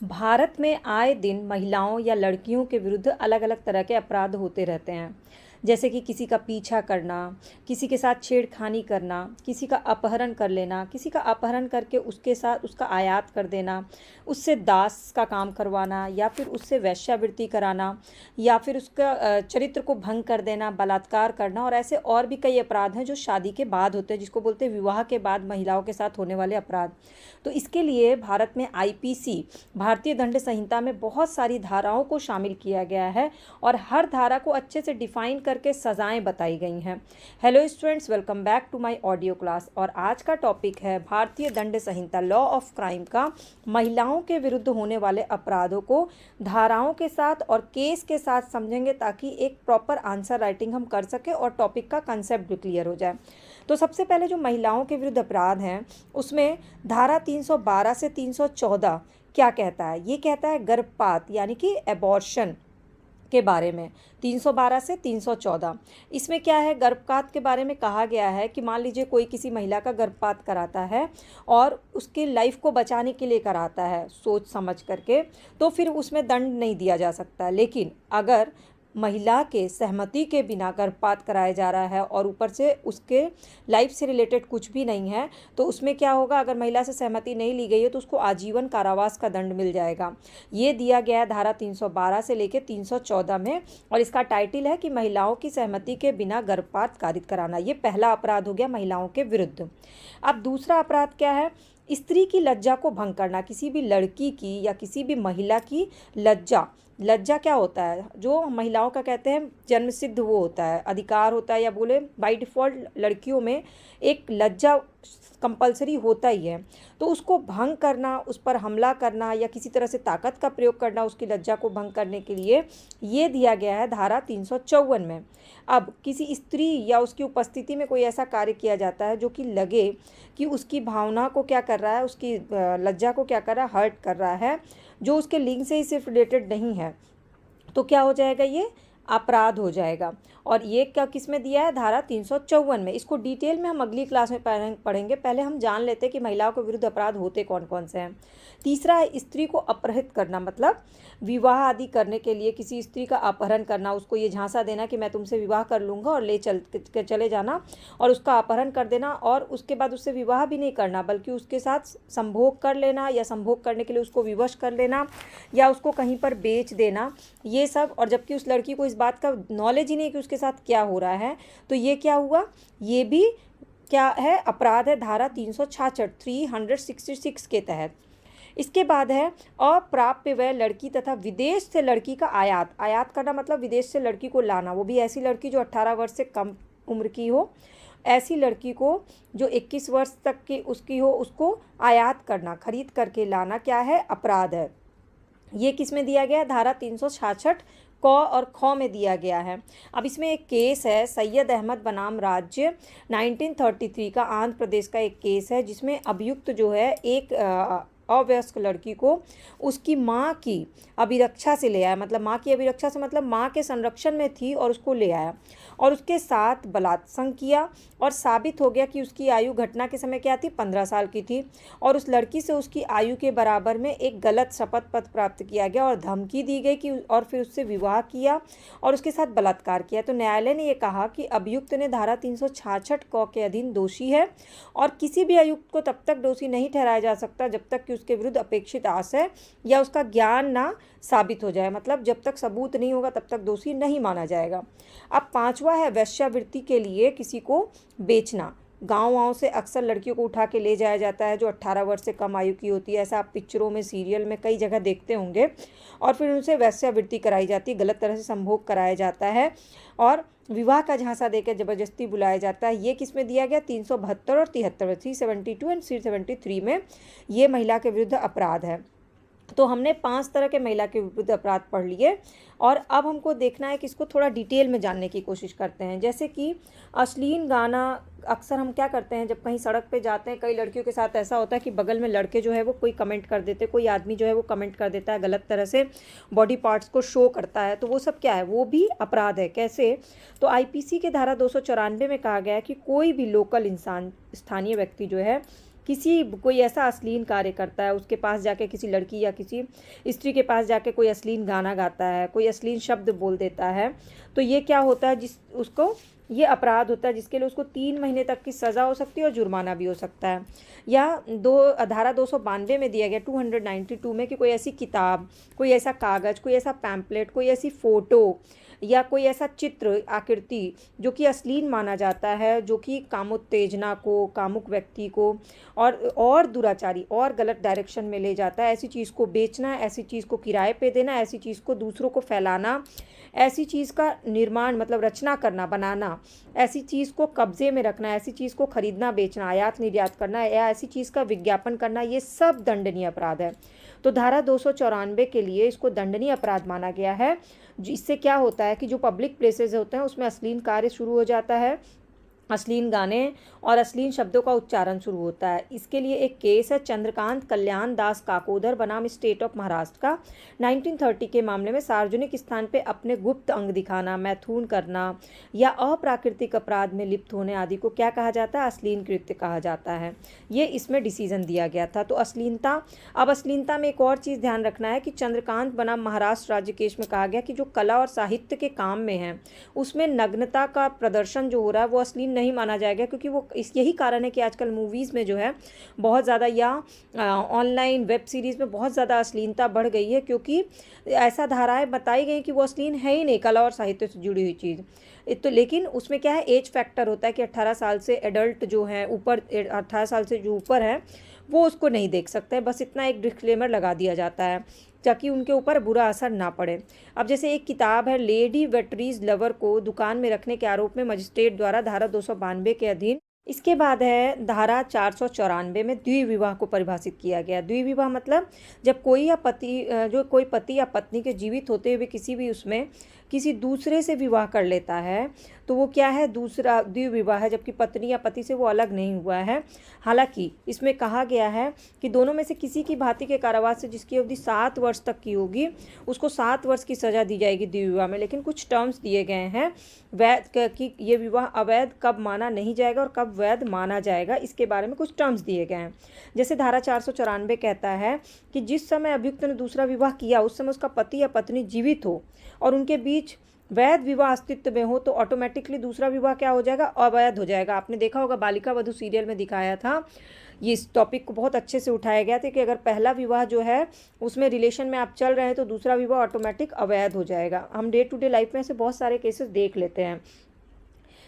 भारत में आए दिन महिलाओं या लड़कियों के विरुद्ध अलग अलग तरह के अपराध होते रहते हैं। जैसे कि किसी का पीछा करना, किसी के साथ छेड़खानी करना, किसी का अपहरण कर लेना, किसी का अपहरण करके उसके साथ उसका आयात कर देना, उससे दास का काम करवाना या फिर उससे वेश्यावृत्ति कराना या फिर उसका चरित्र को भंग कर देना, बलात्कार करना। और ऐसे और भी कई अपराध हैं जो शादी के बाद होते हैं, जिसको बोलते हैं विवाह के बाद महिलाओं के साथ होने वाले अपराध। तो इसके लिए भारत में आईपीसी, भारतीय दंड संहिता में बहुत सारी धाराओं को शामिल किया गया है और हर धारा को अच्छे से डिफाइन करके सजाएं बताई गई हैं। Hello students, welcome back to my audio class. और आज का टॉपिक है भारतीय दंड संहिता, लॉ ऑफ क्राइम का महिलाओं के विरुद्ध होने वाले अपराधों को धाराओं के साथ और केस के साथ समझेंगे, ताकि एक प्रॉपर आंसर राइटिंग हम कर सके और टॉपिक का कंसेप्ट भी क्लियर हो जाए। तो सबसे पहले जो महिलाओं के विरुद्ध अपराध हैं, उसमें धारा 312 से 314 क्या कहता है? ये कहता है गर्भपात यानी कि एबॉर्शन के बारे में। 312 से 314 इसमें क्या है? गर्भपात के बारे में कहा गया है कि मान लीजिए कोई किसी महिला का गर्भपात कराता है और उसकी लाइफ को बचाने के लिए कराता है सोच समझ करके, तो फिर उसमें दंड नहीं दिया जा सकता। लेकिन अगर महिला के सहमति के बिना गर्भपात कराया जा रहा है और ऊपर से उसके लाइफ से रिलेटेड कुछ भी नहीं है, तो उसमें क्या होगा? अगर महिला से सहमति नहीं ली गई है तो उसको आजीवन कारावास का दंड मिल जाएगा। ये दिया गया है धारा 312 से लेकर 314 में, और इसका टाइटल है कि महिलाओं की सहमति के बिना गर्भपात कारित कराना। ये पहला अपराध हो गया महिलाओं के विरुद्ध। अब दूसरा अपराध क्या है? स्त्री की लज्जा को भंग करना। किसी भी लड़की की या किसी भी महिला की लज्जा, लज्जा क्या होता है? जो महिलाओं का कहते हैं जन्म सिद्ध वो होता है, अधिकार होता है, या बोले बाय डिफ़ॉल्ट लड़कियों में एक लज्जा कंपलसरी होता ही है। तो उसको भंग करना, उस पर हमला करना या किसी तरह से ताकत का प्रयोग करना उसकी लज्जा को भंग करने के लिए, ये दिया गया है धारा 354 में। अब किसी स्त्री या उसकी उपस्थिति में कोई ऐसा कार्य किया जाता है जो कि लगे कि उसकी भावना को क्या कर रहा है, उसकी लज्जा को क्या कर रहा है, हर्ट कर रहा है, जो उसके लिंग से ही सिर्फ रिलेटेड नहीं है, तो क्या हो जाएगा? ये अपराध हो जाएगा। और ये क्या किस में दिया है? धारा 354 में। इसको डिटेल में हम अगली क्लास में पढ़ेंगे। पहले हम जान लेते हैं कि महिलाओं के विरुद्ध अपराध होते कौन कौन से हैं। तीसरा है स्त्री को अपहरित करना, मतलब विवाह आदि करने के लिए किसी स्त्री का अपहरण करना, उसको ये झांसा देना कि मैं तुमसे विवाह कर लूँगा और ले चले जाना, और उसका अपहरण कर देना, और उसके बाद उससे विवाह भी नहीं करना बल्कि उसके साथ संभोग कर लेना या संभोग करने के लिए उसको विवश कर लेना या उसको कहीं पर बेच देना, ये सब। और जबकि उस लड़की को इस बात का नॉलेज ही नहीं कि उसके साथ क्या हो रहा है, तो ये क्या हुआ? ये भी क्या है? अपराध है धारा 366 366 के तहत। इसके बाद है अप्राप्य वय लड़की तथा विदेश से लड़की का आयात। आयात करना मतलब विदेश से लड़की को लाना, वो भी ऐसी लड़की जो 18 वर्ष से कम उम्र की हो। ऐसी लड़की को जो 21 वर्ष तक की उसकी हो, उसको आयात करना, खरीद करके लाना क्या है? अपराध है। ये किस में दिया गया है? धारा 366 क और ख में दिया गया है। अब इसमें एक केस है सैयद अहमद बनाम राज्य 1933 का, आंध्र प्रदेश का एक केस है, जिसमें अभियुक्त जो है एक अवयस्क लड़की को उसकी माँ की अभिरक्षा से ले आया। मतलब माँ की अभिरक्षा से मतलब माँ के संरक्षण में थी और उसको ले आया और उसके साथ बलात्संग किया, और साबित हो गया कि उसकी आयु घटना के समय क्या थी? 15 साल की थी, और उस लड़की से उसकी आयु के बराबर में एक गलत शपथ पत्र प्राप्त किया गया और धमकी दी गई कि, और फिर उससे विवाह किया और उसके साथ बलात्कार किया। तो न्यायालय ने यह कहा कि अभियुक्त ने धारा 366 क के अधीन दोषी है, और किसी भी अभियुक्त को तब तक दोषी नहीं ठहराया जा सकता जब तक कि उसके विरुद्ध अपेक्षित आशय या उसका ज्ञान ना साबित हो जाए। मतलब जब तक सबूत नहीं होगा तब तक दोषी नहीं माना जाएगा। अब पांचवा है वेश्यावृत्ति के लिए किसी को बेचना। गाँव से अक्सर लड़कियों को उठा के ले जाया जाता है जो 18 वर्ष से कम आयु की होती है। ऐसा आप पिक्चरों में, सीरियल में कई जगह देखते होंगे, और फिर उनसे वेश्यावृत्ति कराई जाती है, गलत तरह से संभोग कराया जाता है और विवाह का झांसा देकर जबरदस्ती बुलाया जाता है। ये किस में दिया गया? 372 और 73, 372 एंड 373 में ये महिला के विरुद्ध अपराध है। तो हमने 5 तरह के महिला के विरुद्ध अपराध पढ़ लिए, और अब हमको देखना है कि इसको थोड़ा डिटेल में जानने की कोशिश करते हैं। जैसे कि अश्लील गाना, अक्सर हम क्या करते हैं जब कहीं सड़क पे जाते हैं, कई लड़कियों के साथ ऐसा होता है कि बगल में लड़के जो है वो कोई कमेंट कर देते, कोई आदमी जो है वो कमेंट कर देता है, गलत तरह से बॉडी पार्ट्स को शो करता है, तो वो सब क्या है? वो भी अपराध है। कैसे? तो आईपीसी के धारा 294 में कहा गया है कि कोई भी लोकल इंसान, स्थानीय व्यक्ति जो है किसी कोई ऐसा अश्लील कार्य करता है, उसके पास जाके किसी लड़की या किसी स्त्री के पास जाके कोई अश्लील गाना गाता है, कोई अश्लील शब्द बोल देता है, तो ये क्या होता है, जिस उसको ये अपराध होता है जिसके लिए उसको 3 महीने तक की सज़ा हो सकती है और जुर्माना भी हो सकता है। या धारा 292 में दिया गया 292 में कि कोई ऐसी किताब, कोई ऐसा कागज़, कोई ऐसा पैम्पलेट, कोई ऐसी फ़ोटो या कोई ऐसा चित्र आकृति जो कि अश्लील माना जाता है, जो कि कामोत्तेजना को, कामुक व्यक्ति को और दुराचारी और गलत डायरेक्शन में ले जाता है, ऐसी चीज़ को बेचना, ऐसी चीज़ को किराए पे देना, ऐसी चीज़ को दूसरों को फैलाना, ऐसी चीज़ का निर्माण मतलब रचना करना, बनाना, ऐसी चीज़ को कब्जे में रखना, ऐसी चीज़ को खरीदना, बेचना, आयात निर्यात करना या ऐसी चीज़ का विज्ञापन करना, ये सब दंडनीय अपराध है। तो धारा 294 के लिए इसको दंडनीय अपराध माना गया है। इससे क्या होता है कि जो पब्लिक प्लेसेस होते हैं उसमें अश्लील कार्य शुरू हो जाता है, अश्लील गाने और अश्लील शब्दों का उच्चारण शुरू होता है। इसके लिए एक केस है चंद्रकांत कल्याण दास काकोदर बनाम स्टेट ऑफ महाराष्ट्र का। 1930 के मामले में सार्वजनिक स्थान पे अपने गुप्त अंग दिखाना, मैथुन करना या अप्राकृतिक अपराध में लिप्त होने आदि को क्या कहा जाता है, अश्लील कृत्य कहा जाता है। ये इसमें डिसीजन दिया गया था। तो अश्लीलता, अब अश्लीलता में एक और चीज़ ध्यान रखना है कि चंद्रकांत बनाम महाराष्ट्र राज्य केस में कहा गया कि जो कला और साहित्य के काम में है उसमें नग्नता का प्रदर्शन जो हो रहा है वो अश्लील नहीं माना जाएगा, क्योंकि वो यही कारण है कि आजकल मूवीज़ में जो है बहुत ज़्यादा या ऑनलाइन वेब सीरीज़ में बहुत ज़्यादा अश्लीलता बढ़ गई है, क्योंकि ऐसा धाराएं बताई गई कि वो अश्लील है ही नहीं, कला और साहित्य से जुड़ी हुई चीज़। तो लेकिन उसमें क्या है, एज फैक्टर होता है कि 18 साल से एडल्ट जो है ऊपर, 18 साल से जो ऊपर है वो उसको नहीं देख सकते हैं। बस इतना एक डिस्क्लेमर लगा दिया जाता है ताकि उनके ऊपर बुरा असर ना पड़े। अब जैसे एक किताब है लेडी वेटरीज लवर को दुकान में रखने के आरोप में मजिस्ट्रेट द्वारा धारा 292 के अधीन। इसके बाद है धारा 494 में द्विविवाह को परिभाषित किया गया। द्विविवाह मतलब जब कोई पति या पत्नी के जीवित होते हुए किसी भी उसमें किसी दूसरे से विवाह कर लेता है तो वो क्या है, दूसरा द्विविवाह है, जबकि पत्नी या पति से वो अलग नहीं हुआ है। हालांकि इसमें कहा गया है कि दोनों में से किसी की भांति के कारावास से जिसकी अवधि 7 वर्ष तक की होगी उसको 7 वर्ष की सज़ा दी जाएगी द्विविवाह में। लेकिन कुछ टर्म्स दिए गए हैं वैध कि ये विवाह अवैध कब माना नहीं जाएगा और कब वैध माना जाएगा, इसके बारे में कुछ टर्म्स दिए गए हैं। जैसे धारा 494 कहता है कि जिस समय अभियुक्त ने दूसरा विवाह किया उस समय उसका पति या पत्नी जीवित हो और उनके बीच वैध विवाह अस्तित्व में हो तो ऑटोमेटिकली दूसरा विवाह क्या हो जाएगा, अवैध हो जाएगा। आपने देखा होगा बालिका वधू सीरियल में दिखाया था, ये इस टॉपिक को बहुत अच्छे से उठाया गया था कि अगर पहला विवाह जो है उसमें रिलेशन में आप चल रहे हैं तो दूसरा विवाह ऑटोमेटिक अवैध हो जाएगा। हम डे टू डे लाइफ में ऐसे बहुत सारे केसेस देख लेते हैं।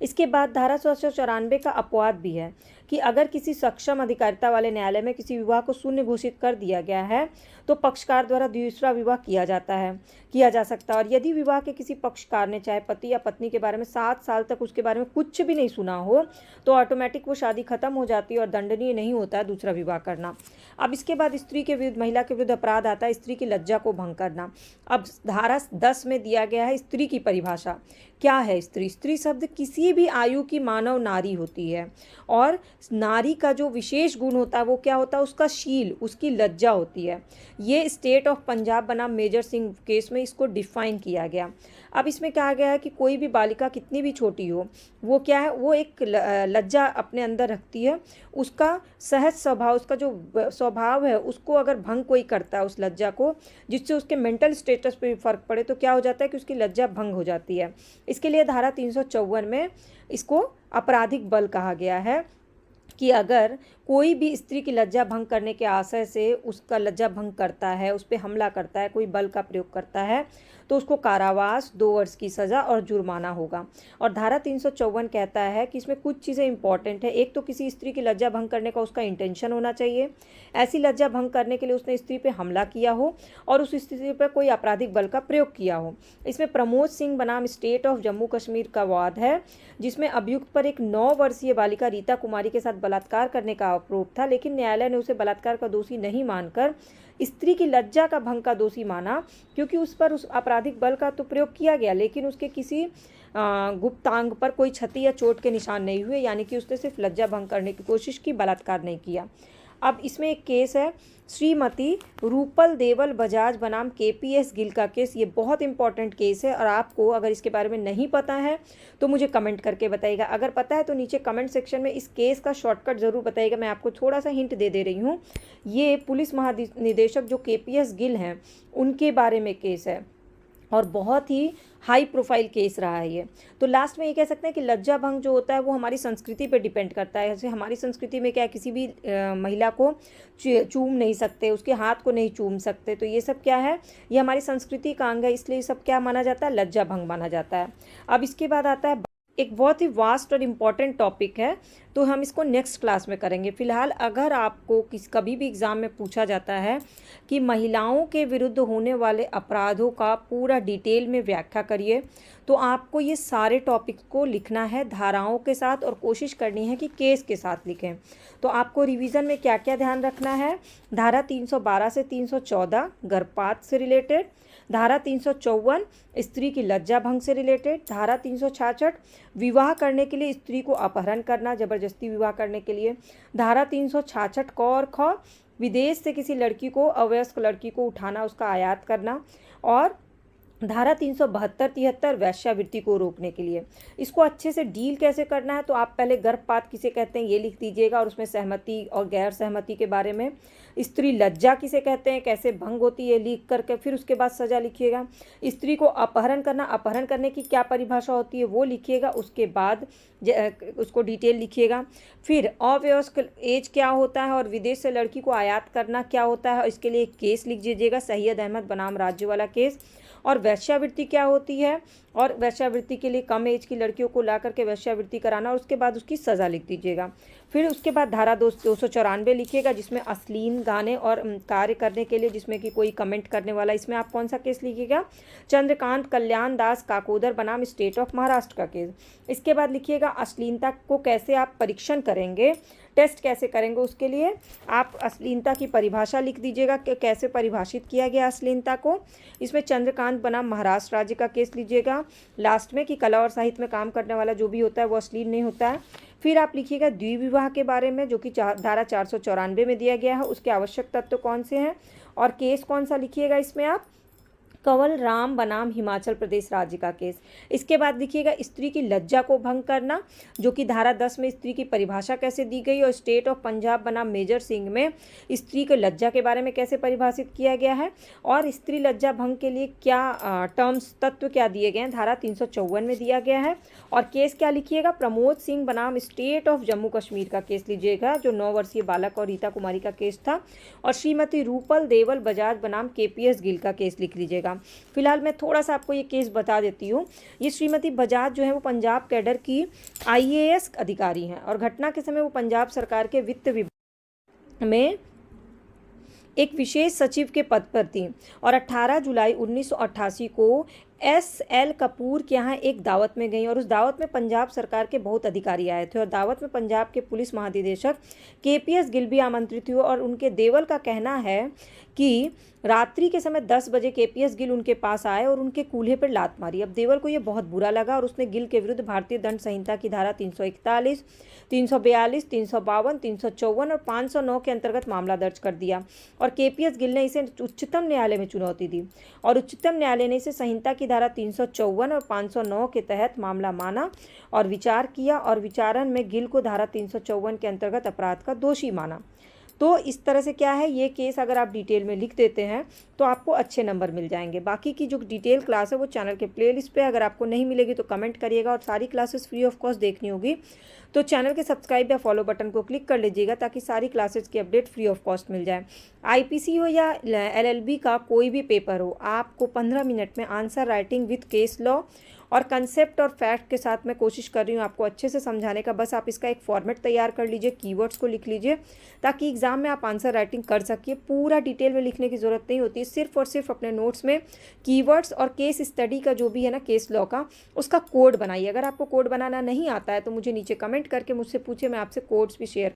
इसके बाद धारा 494 का अपवाद भी है कि अगर किसी सक्षम अधिकारिता वाले न्यायालय में किसी विवाह को शून्य घोषित कर दिया गया है तो पक्षकार द्वारा दूसरा विवाह किया जा सकता है। और यदि विवाह के किसी पक्षकार ने चाहे पति या पत्नी के बारे में 7 साल तक उसके बारे में कुछ भी नहीं सुना हो तो ऑटोमेटिक वो शादी खत्म हो जाती है और दंडनीय नहीं होता है दूसरा विवाह करना। अब इसके बाद स्त्री के विरुद्ध, महिला के विरुद्ध अपराध आता है स्त्री की लज्जा को भंग करना। अब धारा 10 में दिया गया है स्त्री की परिभाषा। क्या है स्त्री? स्त्री शब्द किसी भी आयु की मानव नारी होती है और नारी का जो विशेष गुण होता है वो क्या होता है, उसका शील, उसकी लज्जा होती है। ये स्टेट ऑफ पंजाब बनाम मेजर सिंह केस में इसको डिफाइन किया गया। अब इसमें कहा गया है कि कोई भी बालिका कितनी भी छोटी हो वो क्या है, वो एक लज्जा अपने अंदर रखती है। उसका सहज स्वभाव, उसका जो स्वभाव है उसको अगर भंग कोई करता है उस लज्जा को, जिससे उसके मेंटल स्टेटस पे फर्क पड़े तो क्या हो जाता है कि उसकी लज्जा भंग हो जाती है। इसके लिए धारा 354 में इसको आपराधिक बल कहा गया है कि अगर कोई भी स्त्री की लज्जा भंग करने के आशय से उसका लज्जा भंग करता है, उस पर हमला करता है, कोई बल का प्रयोग करता है तो उसको कारावास 2 वर्ष की सज़ा और जुर्माना होगा। और धारा 354 कहता है कि इसमें कुछ चीज़ें इंपॉर्टेंट है। एक तो किसी स्त्री की लज्जा भंग करने का उसका इंटेंशन होना चाहिए, ऐसी लज्जा भंग करने के लिए उसने स्त्री पे हमला किया हो और उस स्त्री पर कोई आपराधिक बल का प्रयोग किया हो। इसमें प्रमोद सिंह बनाम स्टेट ऑफ जम्मू कश्मीर का वाद है जिसमें अभियुक्त पर एक 9 वर्षीय बालिका रीता कुमारी के साथ बलात्कार करने का आरोप था, लेकिन न्यायालय ने उसे बलात्कार का दोषी नहीं मानकर स्त्री की लज्जा का भंग का दोषी माना, क्योंकि उस पर उस आपराधिक बल का तो प्रयोग किया गया लेकिन उसके किसी गुप्तांग पर कोई क्षति या चोट के निशान नहीं हुए, यानी कि उसने सिर्फ लज्जा भंग करने की कोशिश की, बलात्कार नहीं किया। अब इसमें एक केस है श्रीमती रूपल देवल बजाज बनाम केपीएस गिल का केस। ये बहुत इंपॉर्टेंट केस है और आपको अगर इसके बारे में नहीं पता है तो मुझे कमेंट करके बताइएगा। अगर पता है तो नीचे कमेंट सेक्शन में इस केस का शॉर्टकट ज़रूर बताइएगा। मैं आपको थोड़ा सा हिंट दे रही हूँ। ये पुलिस महानिदेशक जो केपीएस गिल हैं उनके बारे में केस है और बहुत ही हाई प्रोफाइल केस रहा है ये। तो लास्ट में ये कह सकते हैं कि लज्जा भंग जो होता है वो हमारी संस्कृति पे डिपेंड करता है। जैसे हमारी संस्कृति में क्या है, किसी भी महिला को चूम नहीं सकते, उसके हाथ को नहीं चूम सकते। तो ये सब क्या है, ये हमारी संस्कृति का अंग है, इसलिए ये सब क्या माना जाता है, लज्जा भंग माना जाता है। अब इसके बाद आता है एक बहुत ही वास्ट और इम्पॉर्टेंट टॉपिक है, तो हम इसको नेक्स्ट क्लास में करेंगे। फिलहाल अगर आपको कभी भी एग्ज़ाम में पूछा जाता है कि महिलाओं के विरुद्ध होने वाले अपराधों का पूरा डिटेल में व्याख्या करिए, तो आपको ये सारे टॉपिक्स को लिखना है धाराओं के साथ और कोशिश करनी है कि केस के साथ लिखें। तो आपको रिवीजन में क्या क्या ध्यान रखना है, धारा 312 से 314 गर्भपात से रिलेटेड, धारा 354 स्त्री की लज्जा भंग से रिलेटेड, धारा 366 विवाह करने के लिए स्त्री को अपहरण करना, जबरदस्ती विवाह करने के लिए, धारा 366 क और ख विदेश से किसी लड़की को, अवयस्क लड़की को उठाना, उसका आयात करना, और धारा 372-73 वेश्यावृत्ति को रोकने के लिए। इसको अच्छे से डील कैसे करना है, तो आप पहले गर्भपात किसे कहते हैं ये लिख दीजिएगा और उसमें सहमति और गैर सहमति के बारे में, स्त्री लज्जा किसे कहते हैं, कैसे भंग होती है, लिख करके फिर उसके बाद सजा लिखिएगा। स्त्री को अपहरण करना, अपहरण करने की क्या परिभाषा होती है वो लिखिएगा, उसके बाद उसको डिटेल लिखिएगा। फिर अवयस्क एज क्या होता है और विदेश से लड़की को आयात करना क्या होता है, इसके लिए एक केस लिख दीजिएगा, सैयद अहमद बनाम राज्य वाला केस। और वेश्यावृत्ति क्या होती है और वेश्यावृत्ति के लिए कम एज की लड़कियों को ला करके वेश्यावृत्ति कराना, और उसके बाद उसकी सज़ा लिख दीजिएगा। फिर उसके बाद धारा 294 लिखिएगा जिसमें अश्लील गाने और कार्य करने के लिए जिसमें कि कोई कमेंट करने वाला, इसमें आप कौन सा केस लिखिएगा, चंद्रकांत कल्याण दास काकोदर बनाम स्टेट ऑफ महाराष्ट्र का केस। इसके बाद लिखिएगा अश्लीलता को कैसे आप परीक्षण करेंगे, टेस्ट कैसे करेंगे, उसके लिए आप अश्लीलता की परिभाषा लिख दीजिएगा कि कैसे परिभाषित किया गया अश्लीलता को। इसमें चंद्रकांत बनाम महाराष्ट्र राज्य का केस लीजिएगा लास्ट में कि कला और साहित्य में काम करने वाला जो भी होता है वो अश्लील नहीं होता है। फिर आप लिखिएगा द्विविवाह के बारे में जो कि धारा 494 में दिया गया है, उसके आवश्यक तत्व कौन से हैं और केस कौन सा लिखिएगा, इसमें आप कंवल राम बनाम हिमाचल प्रदेश राज्य का केस। इसके बाद लिखिएगा स्त्री की लज्जा को भंग करना जो कि धारा 10 में स्त्री की परिभाषा कैसे दी गई और स्टेट ऑफ पंजाब बनाम मेजर सिंह में स्त्री के लज्जा के बारे में कैसे परिभाषित किया गया है और स्त्री लज्जा भंग के लिए क्या टर्म्स तत्व क्या दिए गए हैं, धारा 354 में दिया गया है। और केस क्या लिखिएगा, प्रमोद सिंह बनाम स्टेट ऑफ जम्मू कश्मीर का केस लीजिएगा जो 9 वर्षीय बालक और रीता कुमारी का केस था। और श्रीमती रूपल देवल बजाज बनाम केपीएस गिल का केस लिख लीजिएगा। फिलहाल मैं थोड़ा सा आपको ये केस बता देती हूँ। ये श्रीमती बजाज जो है वो पंजाब कैडर की आईएएस अधिकारी हैं और घटना के समय वो पंजाब सरकार के वित्त विभाग में एक विशेष सचिव के पद पर थी और 18 जुलाई 1988 को एस.एल. कपूर के यहाँ एक दावत में गई और उस दावत में पंजाब सरकार के बहुत अधिकारी आए थे और दावत में पंजाब के पुलिस महानिदेशक केपीएस गिल भी आमंत्रित हुए और उनके देवल का कहना है कि रात्रि के समय 10 बजे केपीएस गिल उनके पास आए और उनके कूल्हे पर लात मारी। अब देवल को ये बहुत बुरा लगा और उसने गिल के विरुद्ध भारतीय दंड संहिता की धारा 341, 342, 352, 354 और 509 के अंतर्गत मामला दर्ज कर दिया और केपीएस गिल ने इसे उच्चतम न्यायालय में चुनौती दी और उच्चतम न्यायालय ने इसे संहिता की धारा 354 और 509 के तहत मामला माना और विचार किया और विचारण में गिल को धारा 354 के अंतर्गत अपराध का दोषी माना। तो इस तरह से क्या है, ये केस अगर आप डिटेल में लिख देते हैं तो आपको अच्छे नंबर मिल जाएंगे। बाकी की जो डिटेल क्लास है वो चैनल के प्लेलिस्ट पे, अगर आपको नहीं मिलेगी तो कमेंट करिएगा और सारी क्लासेस फ्री ऑफ कॉस्ट देखनी होगी तो चैनल के सब्सक्राइब या फॉलो बटन को क्लिक कर लीजिएगा ताकि सारी क्लासेस की अपडेट फ्री ऑफ कॉस्ट मिल जाए। आईपीसी हो या एलएलबी का कोई भी पेपर हो, आपको 15 मिनट में answer writing with case law और कंसेप्ट और फैक्ट के साथ मैं कोशिश कर रही हूँ आपको अच्छे से समझाने का। बस आप इसका एक फॉर्मेट तैयार कर लीजिए, कीवर्ड्स को लिख लीजिए ताकि एग्जाम में आप आंसर राइटिंग कर सकिए। पूरा डिटेल में लिखने की ज़रूरत नहीं होती, सिर्फ और सिर्फ अपने नोट्स में कीवर्ड्स और केस स्टडी का जो भी है ना केस लॉ का, उसका कोड बनाइए। अगर आपको कोड बनाना नहीं आता है तो मुझे नीचे कमेंट करके मुझसे पूछिए, मैं आपसे कोड्स भी शेयर